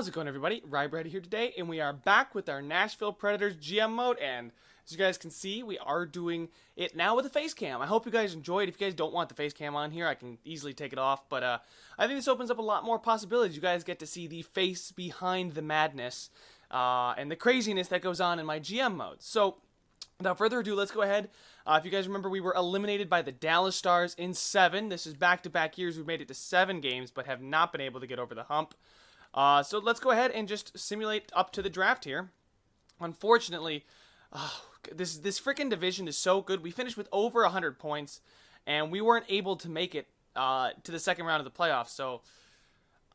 How's it going, everybody? Rybread here today, and we are back with our Nashville Predators GM mode, and as you guys can see, we are doing it now with a face cam. I hope you guys enjoyed. If you guys don't want the face cam on here, I can easily take it off, but I think this opens up a lot more possibilities. You guys get to see the face behind the madness and the craziness that goes on in my GM mode. So, without further ado, let's go ahead. If you guys remember, we were eliminated by the Dallas Stars in 7. This is back-to-back years. We've made it to 7 games, but have not been able to get over the hump. So let's go ahead and just simulate up to the draft here. Unfortunately, this freaking division is so good. We finished with over 100 points, and we weren't able to make it to the second round of the playoffs. So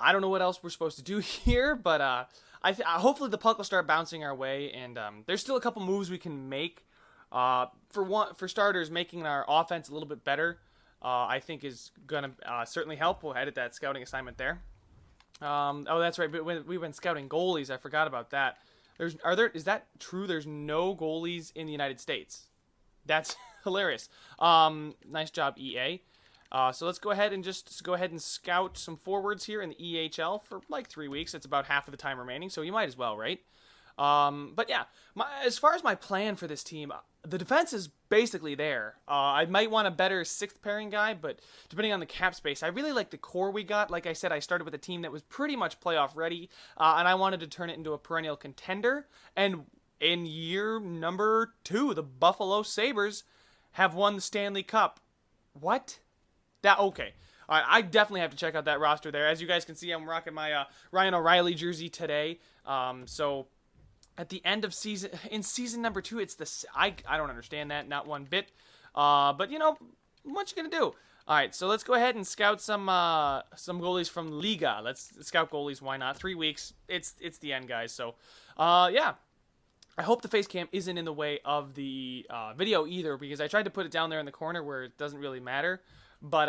I don't know what else we're supposed to do here, but hopefully the puck will start bouncing our way, and there's still a couple moves we can make. For starters, making our offense a little bit better, I think is gonna certainly help. We'll edit that scouting assignment there. Oh, that's right. But we went scouting goalies. I forgot about that. Is that true? There's no goalies in the United States. That's hilarious. Nice job, EA. So let's go ahead and scout some forwards here in the EHL for like 3 weeks. It's about half of the time remaining, so you might as well, right? But yeah, as far as my plan for this team, the defense is basically there. I might want a better 6th pairing guy, but depending on the cap space, I really like the core we got. Like I said, I started with a team that was pretty much playoff ready, and I wanted to turn it into a perennial contender. And in year number 2, the Buffalo Sabres have won the Stanley Cup. What? Okay. All right, I definitely have to check out that roster there. As you guys can see, I'm rocking my Ryan O'Reilly jersey today. So at the end of season number 2, it's I don't understand that, not one bit. But you know, what you gonna do? All right, so let's go ahead and scout some goalies from Liga. Let's scout goalies. Why not? 3 weeks. It's the end, guys. So, yeah. I hope the face cam isn't in the way of the video either, because I tried to put it down there in the corner where it doesn't really matter. But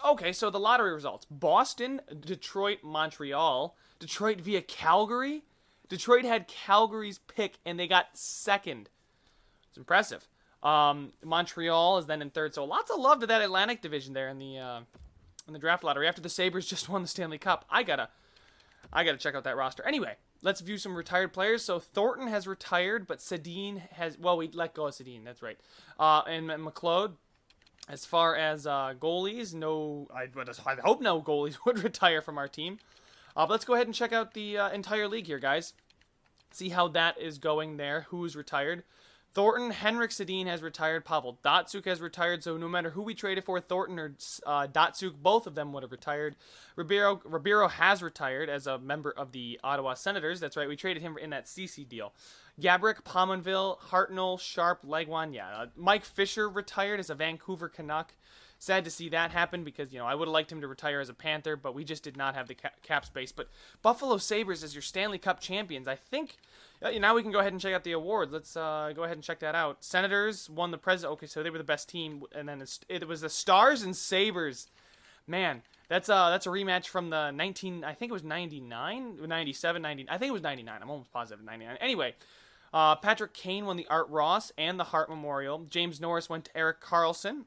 okay. So the lottery results: Boston, Detroit, Montreal. Detroit via Calgary. Detroit had Calgary's pick, and they got 2nd. It's impressive. Montreal is then in 3rd, so lots of love to that Atlantic division there in the draft lottery. After the Sabres just won the Stanley Cup, I gotta check out that roster. Anyway, let's view some retired players. So Thornton has retired, but Sedin has. Well, we let go of Sedin. That's right. And McLeod. As far as goalies, no. I hope no goalies would retire from our team. But let's go ahead and check out the entire league here, guys. See how that is going there. Who's retired? Thornton, Henrik Sedin has retired. Pavel Datsyuk has retired. So no matter who we traded for, Thornton or Datsyuk, both of them would have retired. Ribeiro has retired as a member of the Ottawa Senators. That's right. We traded him in that CC deal. Gabrick, Pominville, Hartnell, Sharp, Legwan. Yeah. Mike Fisher retired as a Vancouver Canuck. Sad to see that happen because, you know, I would have liked him to retire as a Panther, but we just did not have the cap space. But Buffalo Sabres as your Stanley Cup champions, I think. Now we can go ahead and check out the awards. Let's go ahead and check that out. Senators won the President. Okay, so they were the best team, and then it was the Stars and Sabres. Man, that's a rematch from the I think it was 99, 97, 90. I think it was 99. I'm almost positive 99. Anyway. Patrick Kane won the Art Ross and the Hart Memorial. James Norris went to Eric Carlson.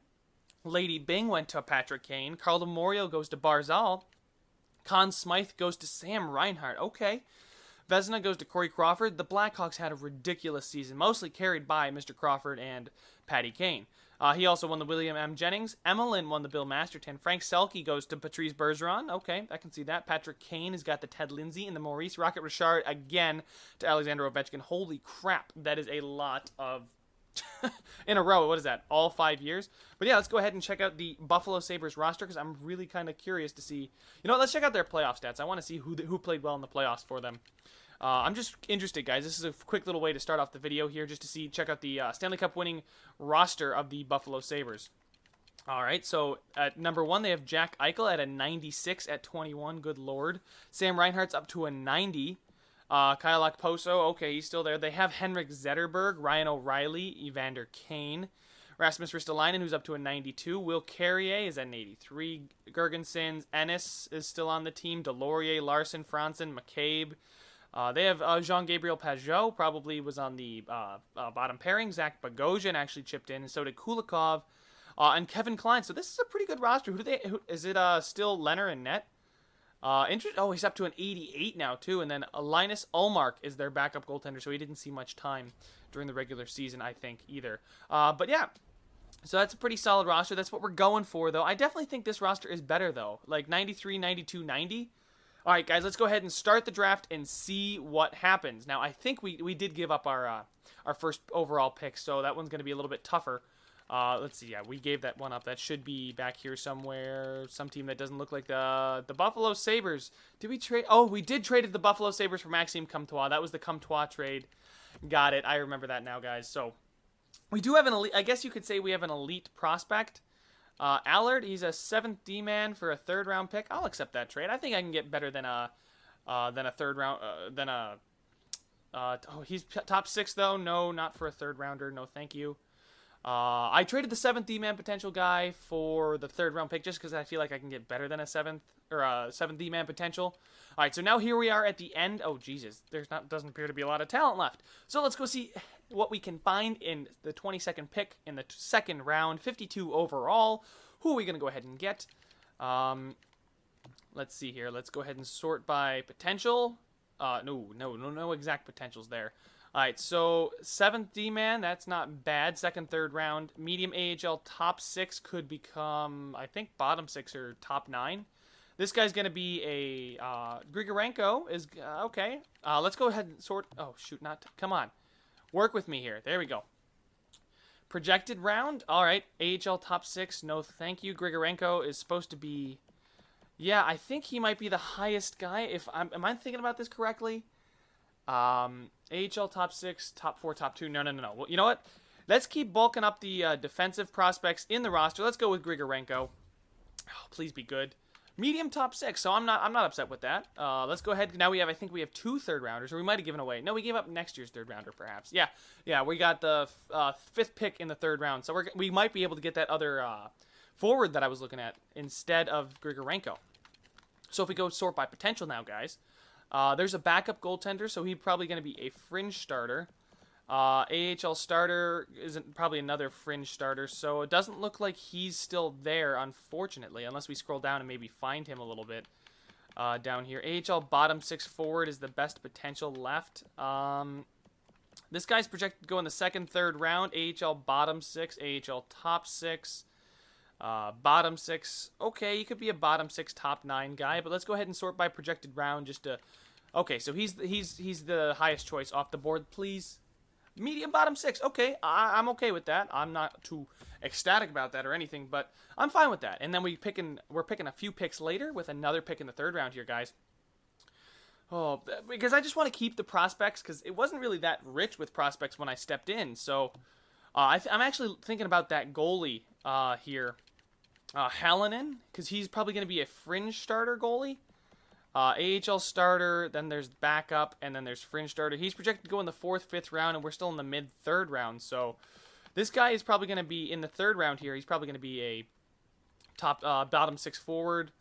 Lady Bing went to Patrick Kane. Carl DeMorio goes to Barzal. Conn Smythe goes to Sam Reinhart. Okay. Vezina goes to Corey Crawford. The Blackhawks had a ridiculous season, mostly carried by Mr. Crawford and Patty Kane. He also won the William M. Jennings. Emmelin won the Bill Masterton. Frank Selke goes to Patrice Bergeron. Okay, I can see that. Patrick Kane has got the Ted Lindsay and the Maurice Rocket Richard again to Alexander Ovechkin. Holy crap, that is a lot of in a row. What is that? All 5 years? But yeah, let's go ahead and check out the Buffalo Sabres roster because I'm really kind of curious to see. You know what? Let's check out their playoff stats. I want to see who played well in the playoffs for them. I'm just interested, guys. This is a quick little way to start off the video here just to check out the Stanley Cup winning roster of the Buffalo Sabres. All right, so at number 1, they have Jack Eichel at a 96 at 21. Good Lord. Sam Reinhart's up to a 90. Kyle Okposo, okay, he's still there. They have Henrik Zetterberg, Ryan O'Reilly, Evander Kane. Rasmus Ristolainen, who's up to a 92. Will Carrier is at an 83. Gergensen, Ennis is still on the team. Delorier, Larson, Franzen, McCabe. They have Jean-Gabriel Pajot, probably was on the bottom pairing. Zach Bogosian actually chipped in, and so did Kulikov and Kevin Klein. So this is a pretty good roster. Is it still Leonard and Net? Oh, he's up to an 88 now too, and then Linus Ullmark is their backup goaltender, so he didn't see much time during the regular season, I think, either. But yeah, so that's a pretty solid roster. That's what we're going for, though. I definitely think this roster is better, though. Like 93, 92, 90. All right, guys, let's go ahead and start the draft and see what happens. Now, I think we did give up our first overall pick, so that one's going to be a little bit tougher. Let's see. Yeah, we gave that one up. That should be back here somewhere. Some team that doesn't look like the Buffalo Sabres. Did we trade? Oh, we did trade the Buffalo Sabres for Maxime Comtois. That was the Comtois trade. Got it. I remember that now, guys. So we do have an elite. I guess you could say we have an elite prospect. Allard, he's a 7th D-man for a 3rd round pick. I'll accept that trade. I think I can get better than a 3rd round he's top 6 though. No, not for a 3rd rounder. No, thank you. I traded the 7th D-man potential guy for the 3rd round pick just because I feel like I can get better than a 7th D-man potential. All right, so now here we are at the end. Oh Jesus, doesn't appear to be a lot of talent left. So let's go see what we can find in the 22nd pick in the 2nd round, 52 overall. Who are we gonna go ahead and get? Let's see here. Let's go ahead and sort by potential. No exact potentials there. All right, so 7th D-man, that's not bad. 2nd, 3rd round. Medium AHL top 6 could become, I think, bottom 6 or top 9. This guy's going to be a Grigorenko is okay. Let's go ahead and sort. Oh, shoot, come on. Work with me here. There we go. Projected round. All right, AHL top 6. No, thank you. Grigorenko is supposed to be, yeah, I think he might be the highest guy. Am I thinking about this correctly? AHL top 6, top 4, top 2. No. Well, you know what? Let's keep bulking up the defensive prospects in the roster. Let's go with Grigorenko. Oh, please be good. Medium top 6, so I'm not upset with that. Let's go ahead. Now I think we have 2 3rd rounders, or we might have given away. No, we gave up next year's 3rd rounder, perhaps. Yeah, we got the 5th pick in the 3rd round, so we might be able to get that other forward that I was looking at instead of Grigorenko. So if we go sort by potential now, guys. There's a backup goaltender, so he's probably going to be a fringe starter. AHL starter isn't probably another fringe starter, so it doesn't look like he's still there, unfortunately, unless we scroll down and maybe find him a little bit down here. AHL bottom 6 forward is the best potential left. This guy's projected to go in the 2nd, 3rd round. AHL bottom 6, AHL top 6. Bottom 6. Okay, he could be a bottom 6, top 9 guy, but let's go ahead and sort by projected round just to. Okay, so he's the highest choice off the board, please. Medium bottom 6. Okay, I'm okay with that. I'm not too ecstatic about that or anything, but I'm fine with that. And then we're picking a few picks later with another pick in the 3rd round here, guys. Oh, because I just want to keep the prospects because it wasn't really that rich with prospects when I stepped in. So I'm actually thinking about that goalie here. Hallinan, because he's probably going to be a fringe starter goalie. AHL starter, then there's backup, and then there's fringe starter. He's projected to go in the 4th, 5th round, and we're still in the mid-3rd round. So this guy is probably going to be in the 3rd round here. He's probably going to be a bottom 6 forward.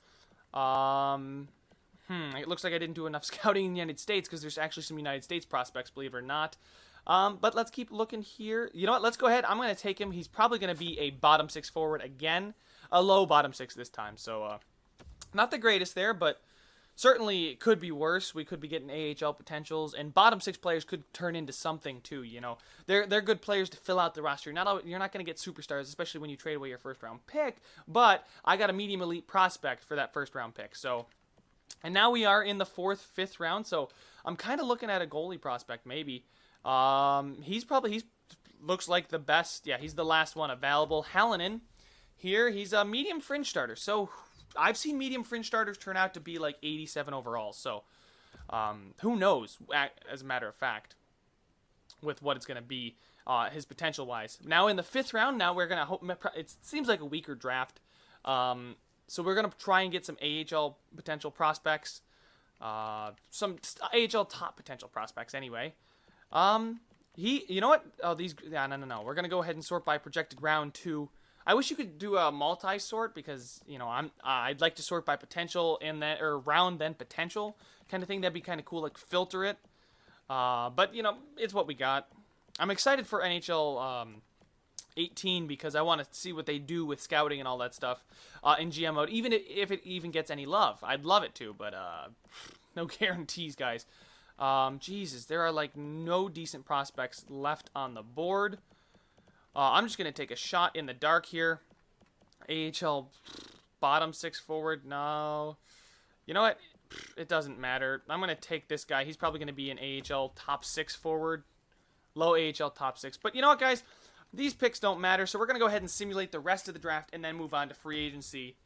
It looks like I didn't do enough scouting in the United States because there's actually some United States prospects, believe it or not. But let's keep looking here. You know what? Let's go ahead. I'm going to take him. He's probably going to be a bottom 6 forward again. A low bottom 6 this time. So, not the greatest there, but certainly it could be worse. We could be getting AHL potentials, and bottom 6 players could turn into something too. You know, they're good players to fill out the roster. You're not going to get superstars, especially when you trade away your 1st round pick. But I got a medium elite prospect for that 1st round pick. So, and now we are in the 4th, 5th round. So I'm kind of looking at a goalie prospect maybe. He's looks like the best. Yeah, he's the last one available. Hallinan. Here, he's a medium fringe starter. So, I've seen medium fringe starters turn out to be like 87 overall. So, who knows, as a matter of fact, with what it's going to be, his potential-wise. Now, in the 5th round, we're going to hope. It seems like a weaker draft. So, we're going to try and get some AHL potential prospects. Some AHL top potential prospects, anyway. You know what? Oh, no. We're going to go ahead and sort by projected round 2. I wish you could do a multi-sort because, you know, I'd like to sort by potential and then or round then potential kind of thing. That'd be kind of cool, like filter it. But you know, it's what we got. I'm excited for NHL 18 because I want to see what they do with scouting and all that stuff in GM mode. Even if it even gets any love, I'd love it to, but no guarantees, guys. Jesus, there are like no decent prospects left on the board. I'm just gonna take a shot in the dark here. AHL bottom 6 forward. No, you know what? It doesn't matter. I'm gonna take this guy. He's probably gonna be an AHL top 6 forward. Low AHL top 6. But you know what, guys? These picks don't matter, so we're going to go ahead and simulate the rest of the draft and then move on to free agency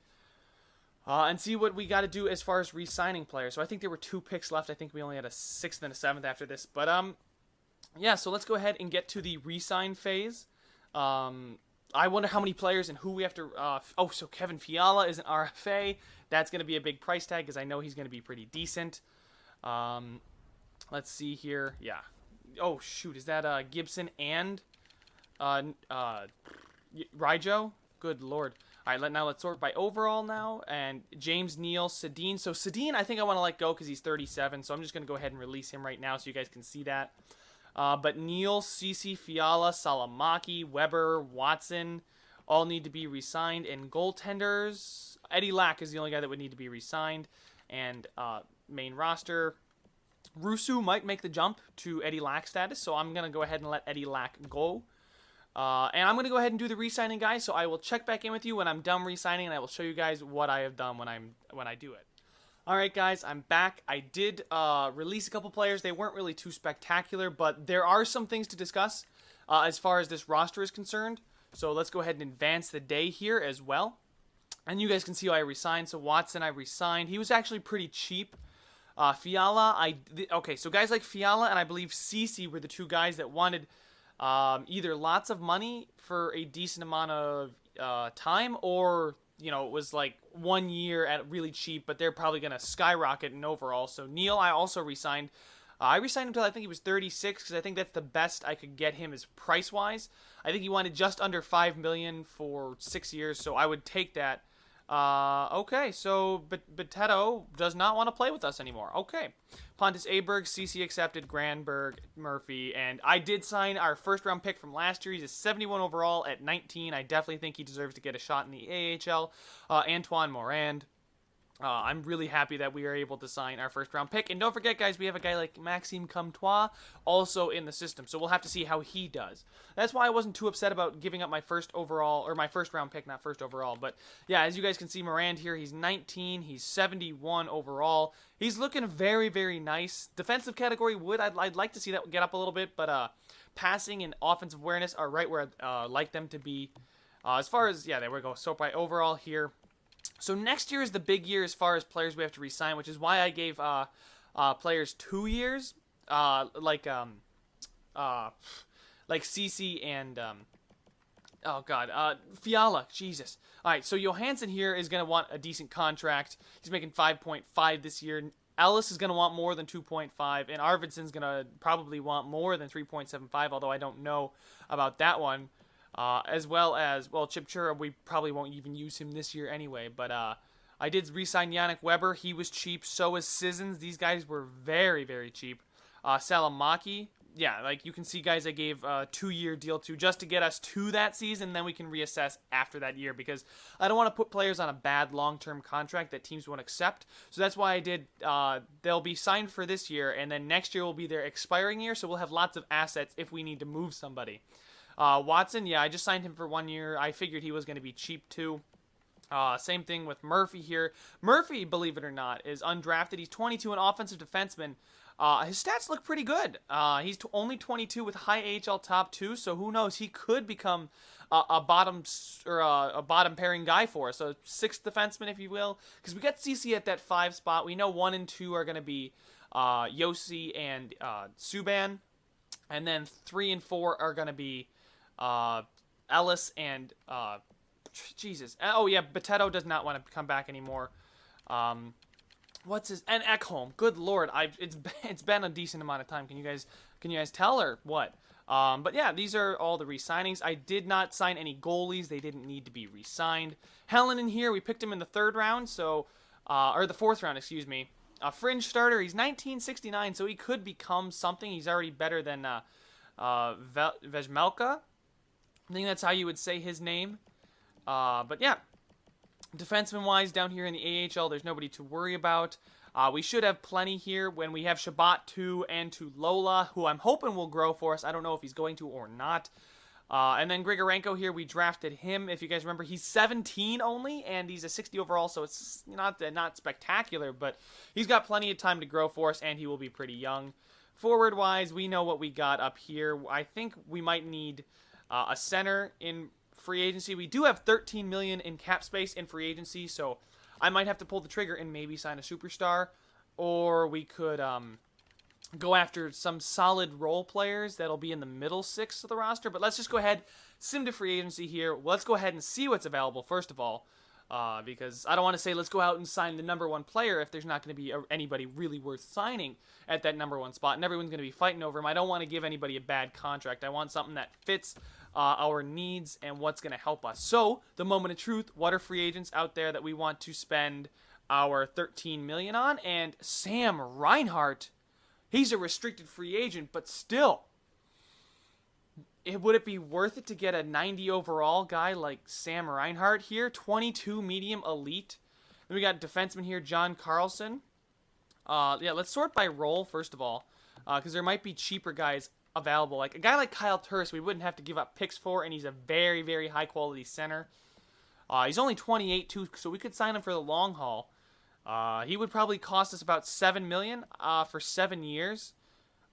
and see what we got to do as far as re-signing players. So I think there were 2 picks left. I think we only had a 6th and a 7th after this. But, yeah, so let's go ahead and get to the re-sign phase. I wonder how many players and who we have to... so Kevin Fiala is an RFA. That's going to be a big price tag because I know he's going to be pretty decent. Let's see here. Yeah. Oh, shoot. Is that Gibson and Rijo? Good Lord. All right, now let's sort by overall now. And James Neal, Sedin. So Sedin, I think I want to let go because he's 37. So I'm just going to go ahead and release him right now so you guys can see that. But Neal, Ceci, Fiala, Salamaki, Weber, Watson all need to be re-signed. And goaltenders, Eddie Lack is the only guy that would need to be re-signed. And main roster... Rusu might make the jump to Eddie Lack status, so I'm going to go ahead and let Eddie Lack go. And I'm going to go ahead and do the re-signing, guys, so I will check back in with you when I'm done re-signing, and I will show you guys what I have done when I do it. Alright, guys, I'm back. I did release a couple players. They weren't really too spectacular, but there are some things to discuss as far as this roster is concerned. So let's go ahead and advance the day here as well. And you guys can see how I re-signed. So Watson, I re-signed. He was actually pretty cheap. Fiala, okay, so guys like Fiala and I believe Ceci were the 2 guys that wanted either lots of money for a decent amount of time, or, you know, it was like 1 year at really cheap, but they're probably going to skyrocket in overall. So Neal, I also re-signed. I re-signed him until I think he was 36, because I think that's the best I could get him as price-wise. I think he wanted just under $5 million for 6 years, so I would take that. Okay, so Boteto does not want to play with us anymore. Okay. Pontus Aberg, CC accepted, Granberg, Murphy, and I did sign our first-round pick from last year. He's a 71 overall at 19. I definitely think he deserves to get a shot in the AHL. Antoine Morand. I'm really happy that we are able to sign our first-round pick. And don't forget, guys, we have a guy like Maxime Comtois also in the system. So we'll have to see how he does. That's why I wasn't too upset about giving up my first overall, or my first-round pick, not first overall. But, yeah, as you guys can see, Morand here, he's 19. He's 71 overall. He's looking very, very nice. Defensive category I'd like to see that get up a little bit. But passing and offensive awareness are right where I'd like them to be. As far as, yeah, there we go. So by overall here. So next year is the big year as far as players we have to re-sign, which is why I gave players 2 years, like CC and Fiala. Jesus. All right, so Johansson here is going to want a decent contract. He's making 5.5 this year. Ellis is going to want more than 2.5, and Arvidsson's going to probably want more than 3.75, although I don't know about that one. As well as, well, Chip Chura, we probably won't even use him this year anyway, but I did re-sign Yannick Weber. He was cheap. So was Sissons. These guys were very, very cheap. Salamaki, yeah, like you can see, guys, I gave a 2-year deal to just to get us to that season, then we can reassess after that year, because I don't want to put players on a bad long-term contract that teams won't accept. So that's why I did, they'll be signed for this year, and then next year will be their expiring year, so we'll have lots of assets if we need to move somebody. Watson, yeah, I just signed him for 1 year. I figured he was going to be cheap too. Same thing with Murphy here. Murphy, believe it or not, is undrafted. He's 22, an offensive defenseman. His stats look pretty good. He's only 22 with high AHL top 2, so who knows? He could become a bottom pairing guy for us. So 6th defenseman, if you will, because we got CC at that 5 spot. We know 1 and 2 are going to be Yossi and Subban, and then 3 and 4 are going to be Ellis and Jesus. Oh yeah, Boteto does not want to come back anymore. What's his, and Ekholm? Good Lord, it's been a decent amount of time. Can you guys tell, or what? But yeah, these are all the re-signings. I did not sign any goalies; they didn't need to be re-signed. Helen in here, we picked him in the 3rd round, so or the 4th round, excuse me. A fringe starter. He's 1969, so he could become something. He's already better than Vejmelka. I think that's how you would say his name. But yeah, defenseman-wise, down here in the AHL, there's nobody to worry about. We should have plenty here when we have Shabbat to and to Lola, who I'm hoping will grow for us. I don't know if he's going to or not. And then Grigorenko here, we drafted him. If you guys remember, he's 17 only, and he's a 60 overall, so it's not spectacular, but he's got plenty of time to grow for us, and he will be pretty young. Forward-wise, we know what we got up here. I think we might need a center in free agency. We do have 13 million in cap space in free agency, so I might have to pull the trigger and maybe sign a superstar, or we could go after some solid role players that'll be in the middle six of the roster. But let's just go ahead, sim to free agency here. Let's go ahead and see what's available first of all, because I don't want to say let's go out and sign the number one player if there's not going to be anybody really worth signing at that number one spot, and everyone's going to be fighting over him. I don't want to give anybody a bad contract. I want something that fits our needs and what's going to help us. So, the moment of truth, what are free agents out there that we want to spend our 13 million on? And Sam Reinhart, he's a restricted free agent, but still, would it be worth it to get a 90 overall guy like Sam Reinhart here? 22 medium elite. Then we got defenseman here, John Carlson. Yeah, let's sort by role first of all, because there might be cheaper guys available. Like a guy like Kyle Turris, we wouldn't have to give up picks for, and he's a very, very high quality center. He's only 28 too, so we could sign him for the long haul. He would probably cost us about $7 million for 7 years.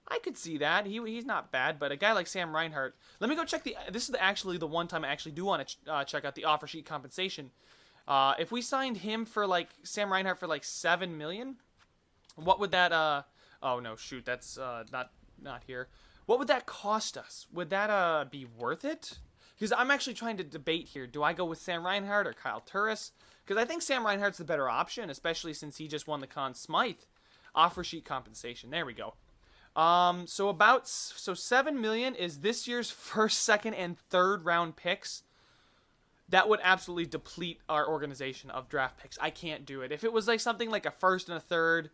I could see that. He's not bad, but a guy like Sam Reinhart. Let me go check this is actually the one time I actually do want to check out the offer sheet compensation. If we signed him for like Sam Reinhart for like $7 million, what would that? Oh no, shoot, that's not here. What would that cost us? Would that be worth it? Because I'm actually trying to debate here. Do I go with Sam Reinhart or Kyle Turris? Because I think Sam Reinhart's the better option, especially since he just won the Conn Smythe offer sheet compensation. There we go. So $7 million is this year's first, second, and third round picks. That would absolutely deplete our organization of draft picks. I can't do it. If it was like something like a first and a third,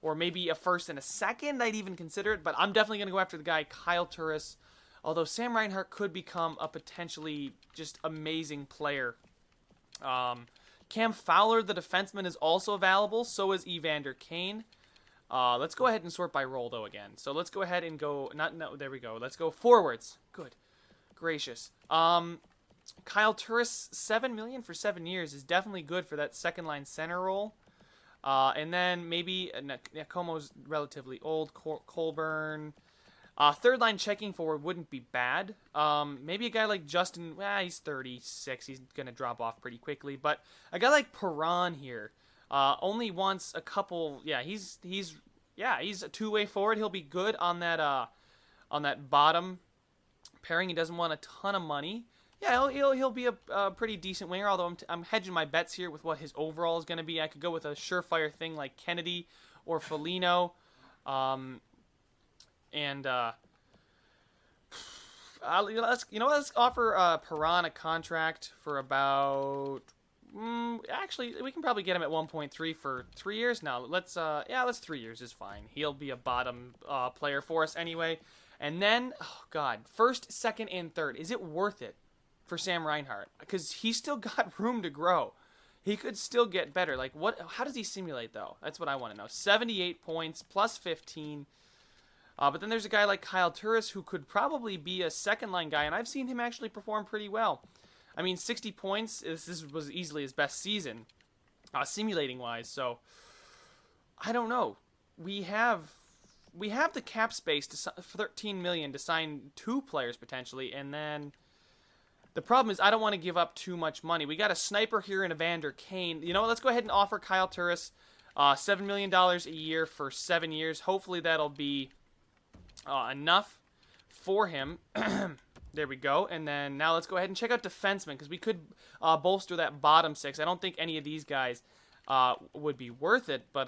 or maybe a first and a second, I'd even consider it. But I'm definitely going to go after the guy, Kyle Turris. Although Sam Reinhart could become a potentially just amazing player. Cam Fowler, the defenseman, is also available. So is Evander Kane. Let's go ahead and sort by role, though, again. So let's go ahead and go... there we go. Let's go forwards. Good. Gracious. Kyle Turris, $7 million for 7 years is definitely good for that second-line center role. And then maybe Nakomo's relatively old. Colburn. Third-line checking forward wouldn't be bad. Maybe a guy like Justin... he's 36. He's going to drop off pretty quickly. But a guy like Perron here... only wants a couple. Yeah, he's a two-way forward. He'll be good on that bottom pairing. He doesn't want a ton of money. Yeah, he'll be a pretty decent winger. Although I'm hedging my bets here with what his overall is going to be. I could go with a surefire thing like Kennedy or Foligno, let's offer Perron a contract for about. Actually, we can probably get him at 1.3 for 3 years. Now, let's 3 years is fine. He'll be a bottom player for us anyway. And then, oh God, first, second, and third. Is it worth it for Sam Reinhart? Because he's still got room to grow. He could still get better. Like, how does he simulate, though? That's what I want to know. 78 points, plus 15. But then there's a guy like Kyle Turris who could probably be a second-line guy, and I've seen him actually perform pretty well. I mean, 60 points, this was easily his best season, simulating-wise, so I don't know. We have the cap space for $13 million to sign 2 players, potentially, and then the problem is I don't want to give up too much money. We got a sniper here in Evander Kane. You know what, let's go ahead and offer Kyle Turris $7 million a year for 7 years. Hopefully that'll be enough for him. There we go. And then now let's go ahead and check out defensemen because we could bolster that bottom 6. I don't think any of these guys would be worth it, but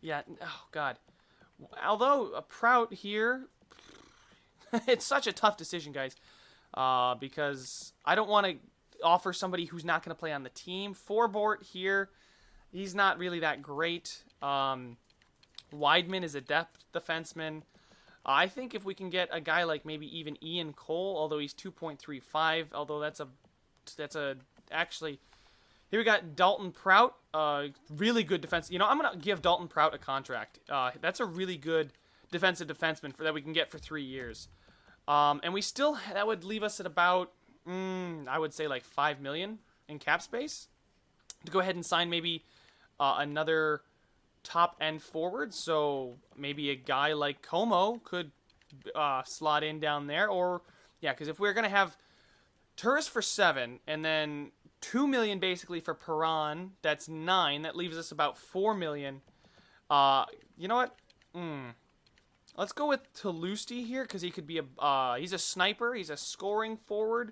yeah. Oh God. Although a Prout here, it's such a tough decision, guys, because I don't want to offer somebody who's not going to play on the team. Forbort here, he's not really that great. Weidman is a depth defenseman. I think if we can get a guy like maybe even Ian Cole, although he's 2.35, although that's a actually. Here we got Dalton Prout, really good defense. You know, I'm gonna give Dalton Prout a contract. That's a really good defensive defenseman that we can get for 3 years. And we still, that would leave us at about, I would say like 5 million in cap space to go ahead and sign maybe another top end forward. So maybe a guy like Como could slot in down there, or yeah, because if we're gonna have Turris for 7 and then 2 million basically for Perron, that's 9. That leaves us about 4 million. You know what? Let's go with Toulousty here because he could be he's a sniper. He's a scoring forward.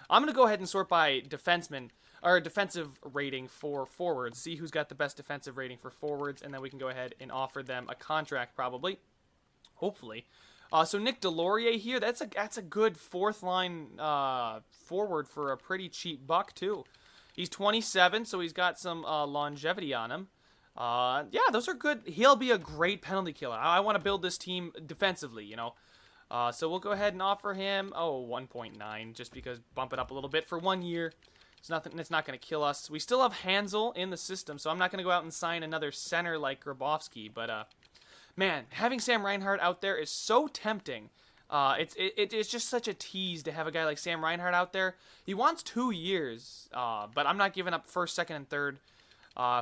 I'm gonna go ahead and sort by defenseman or defensive rating for forwards. See who's got the best defensive rating for forwards, and then we can go ahead and offer them a contract probably, hopefully. So Nick Delorier here. That's a good fourth line forward for a pretty cheap buck too. He's 27, so he's got some longevity on him. Yeah, those are good. He'll be a great penalty killer. I want to build this team defensively, you know. So we'll go ahead and offer him, 1.9, just because bump it up a little bit for 1 year. It's nothing. It's not going to kill us. We still have Hansel in the system, so I'm not going to go out and sign another center like Grabowski. But man, having Sam Reinhart out there is so tempting. It's just such a tease to have a guy like Sam Reinhart out there. He wants 2 years, but I'm not giving up first, second, and third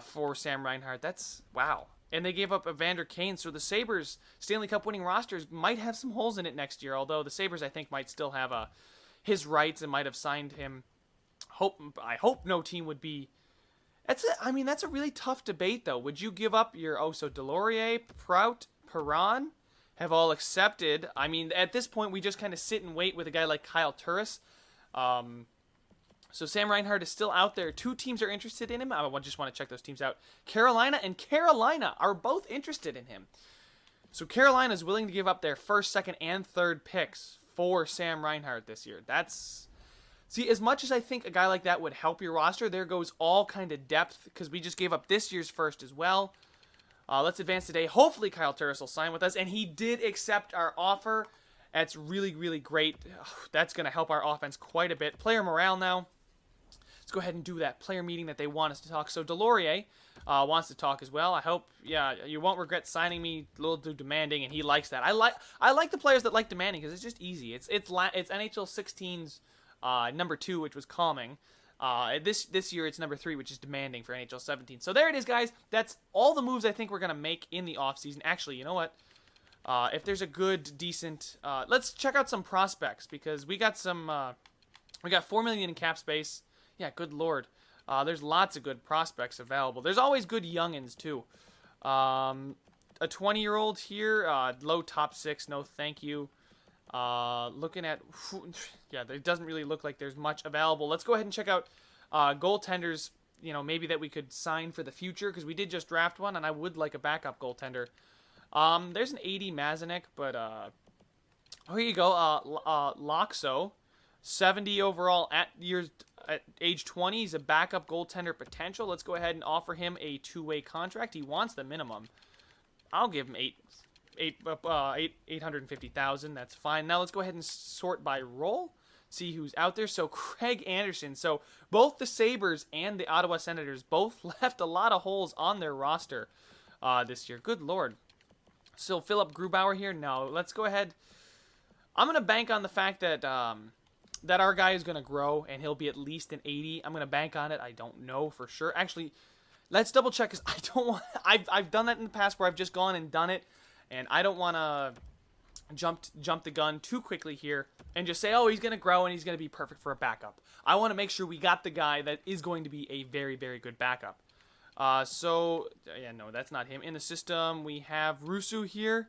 for Sam Reinhart. That's wow. And they gave up Evander Kane, so the Sabres Stanley Cup winning rosters might have some holes in it next year. Although the Sabres, I think, might still have his rights and might have signed him. I hope no team would be. That's a really tough debate though. Would you give up your Delorier, Prout, Perron? Have all accepted. I mean, at this point, we just kind of sit and wait with a guy like Kyle Turris. So Sam Reinhart is still out there. 2 teams are interested in him. I just want to check those teams out. Carolina and Carolina are both interested in him. So Carolina is willing to give up their first, second, and third picks for Sam Reinhart this year. See, as much as I think a guy like that would help your roster, there goes all kind of depth because we just gave up this year's first as well. Let's advance today. Hopefully Kyle Turris will sign with us, and he did accept our offer. That's really, really great. That's going to help our offense quite a bit. Player morale now. Let's go ahead and do that player meeting that they want us to talk. So Delorier wants to talk as well. I hope, yeah, you won't regret signing me. A little too demanding, and he likes that. I like the players that like demanding because it's just easy. It's NHL 16's number 2, which was calming. This year it's number 3, which is demanding for NHL 17. So there it is, guys. That's all the moves I think we're going to make in the offseason. Actually, you know what? If there's a good, decent... let's check out some prospects because we got some... we got 4 million in cap space. Yeah, good lord. There's lots of good prospects available. There's always good youngins, too. A 20-year-old here, low top 6, no thank you. Looking at, yeah, it doesn't really look like there's much available. Let's go ahead and check out goaltenders, you know, maybe that we could sign for the future, because we did just draft one, and I would like a backup goaltender. There's an 80 Mazanek, but, here you go, Loxo, 70 overall at age 20. He's a backup goaltender potential. Let's go ahead and offer him a 2-way contract. He wants the minimum. I'll give him 850,000. That's fine. Now let's go ahead and sort by role. See who's out there. So Craig Anderson. So both the Sabres and the Ottawa Senators both left a lot of holes on their roster this year. Good lord. So Philip Grubauer here. No, let's go ahead. I'm going to bank on the fact that that our guy is going to grow and he'll be at least an 80. I'm going to bank on it. I don't know for sure. Actually, let's double check because I don't want. I've done that in the past where I've just gone and done it, and I don't want to jump the gun too quickly here and just say, oh, he's going to grow and he's going to be perfect for a backup. I want to make sure we got the guy that is going to be a very, very good backup. So yeah, no, that's not him. In the system, we have Rusu here.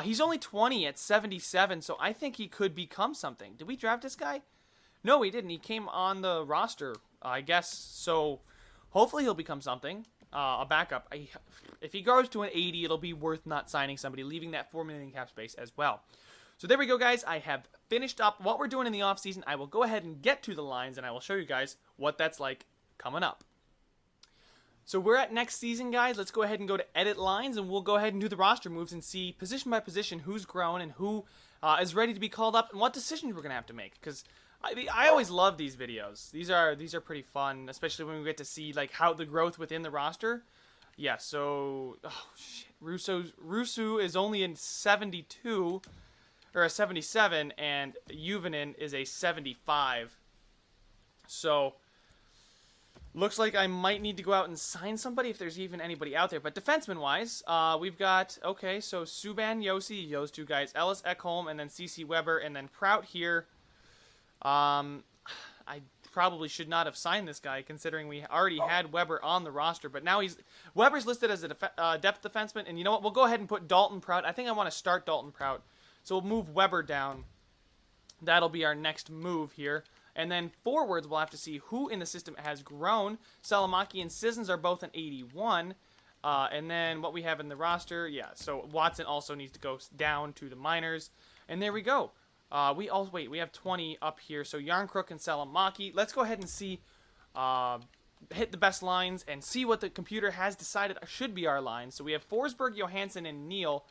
He's only 20 at 77, so I think he could become something. Did we draft this guy? No, we didn't. He came on the roster, I guess. So hopefully he'll become something. A backup. If he goes to an 80, it'll be worth not signing somebody, leaving that 4 million cap space as well. So there we go, guys. I have finished up what we're doing in the offseason. I will go ahead and get to the lines, and I will show you guys what that's like coming up. So we're at next season, guys. Let's go ahead and go to edit lines, and we'll go ahead and do the roster moves and see position by position who's grown and who is ready to be called up and what decisions we're gonna have to make. Because I always love these videos. These are pretty fun, especially when we get to see like how the growth within the roster. Yeah. So shit, Russo is only in 72 or a 77, and Juvonen is a 75. So looks like I might need to go out and sign somebody if there's even anybody out there. But defenseman-wise, we've got, okay, so Subban, Yossi, those two guys, Ellis, Ekholm, and then CC Weber, and then Prout here. I probably should not have signed this guy considering we already had Weber on the roster. But now Weber's listed as a depth defenseman. And you know what? We'll go ahead and put Dalton Prout. I think I want to start Dalton Prout. So we'll move Weber down. That'll be our next move here. And then forwards, we'll have to see who in the system has grown. Salamaki and Sissons are both an 81. And then what we have in the roster, yeah, so Watson also needs to go down to the minors. And there we go. We have 20 up here. So Yarncrook and Salamaki. Let's go ahead and see, hit the best lines and see what the computer has decided should be our lines. So we have Forsberg, Johansson, and Neal.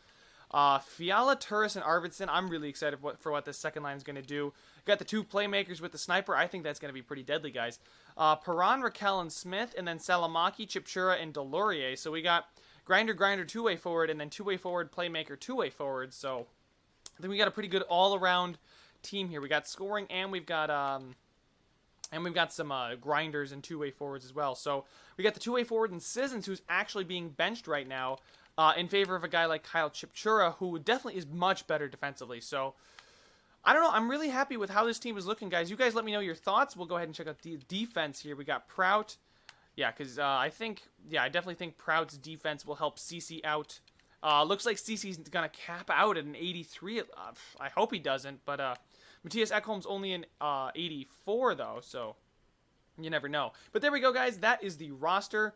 Fiala, Turris, and Arvidsson. I'm really excited for what this second line is going to do. Got the two playmakers with the sniper. I think that's going to be pretty deadly, guys. Perron, Raquel, and Smith, and then Salamaki, Chipchura, and Delorier. So we got Grinder, two-way forward, and then two-way forward, playmaker, two-way forward. So I think we got a pretty good all-around team here. We got scoring, and we've got some grinders and two-way forwards as well. So we got the two-way forward and Sissons, who's actually being benched right now, in favor of a guy like Kyle Chipchura, who definitely is much better defensively. So, I don't know. I'm really happy with how this team is looking, guys. You guys let me know your thoughts. We'll go ahead and check out the defense here. We got Prout. Yeah, because I definitely think Prout's defense will help CC out. Looks like CC's going to cap out at an 83. I hope he doesn't, but Matthias Ekholm's only an 84, though, so you never know. But there we go, guys. That is the roster.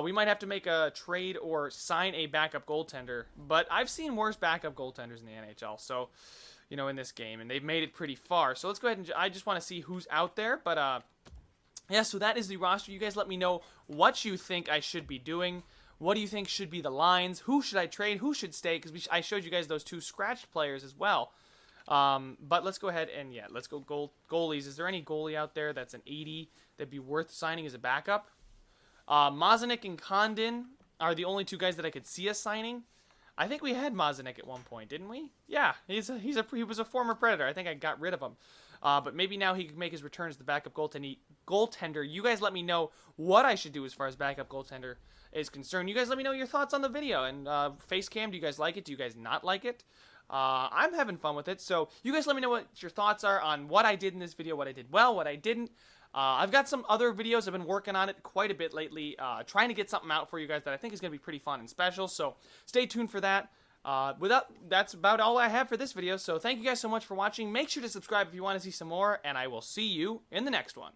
We might have to make a trade or sign a backup goaltender, but I've seen worse backup goaltenders in the NHL, so, you know, in this game, and they've made it pretty far. So let's go ahead and, I just want to see who's out there, but, yeah, so that is the roster. You guys let me know what you think I should be doing. What do you think should be the lines? Who should I trade? Who should stay? Because I showed you guys those two scratched players as well. But let's go ahead and, yeah, let's go goalies. Is there any goalie out there that's an 80 that'd be worth signing as a backup? Mazanik and Condon are the only two guys that I could see us signing. I think we had Mazanik at one point, didn't we? Yeah, he was a former Predator. I think I got rid of him. But maybe now he could make his return as the backup goaltender. You guys let me know what I should do as far as backup goaltender is concerned. You guys let me know your thoughts on the video. And face cam, do you guys like it? Do you guys not like it? I'm having fun with it. So you guys let me know what your thoughts are on what I did in this video, what I did well, what I didn't. I've got some other videos. I've been working on it quite a bit lately, trying to get something out for you guys that I think is going to be pretty fun and special, so stay tuned for that. That's about all I have for this video, so thank you guys so much for watching. Make sure to subscribe if you want to see some more, and I will see you in the next one.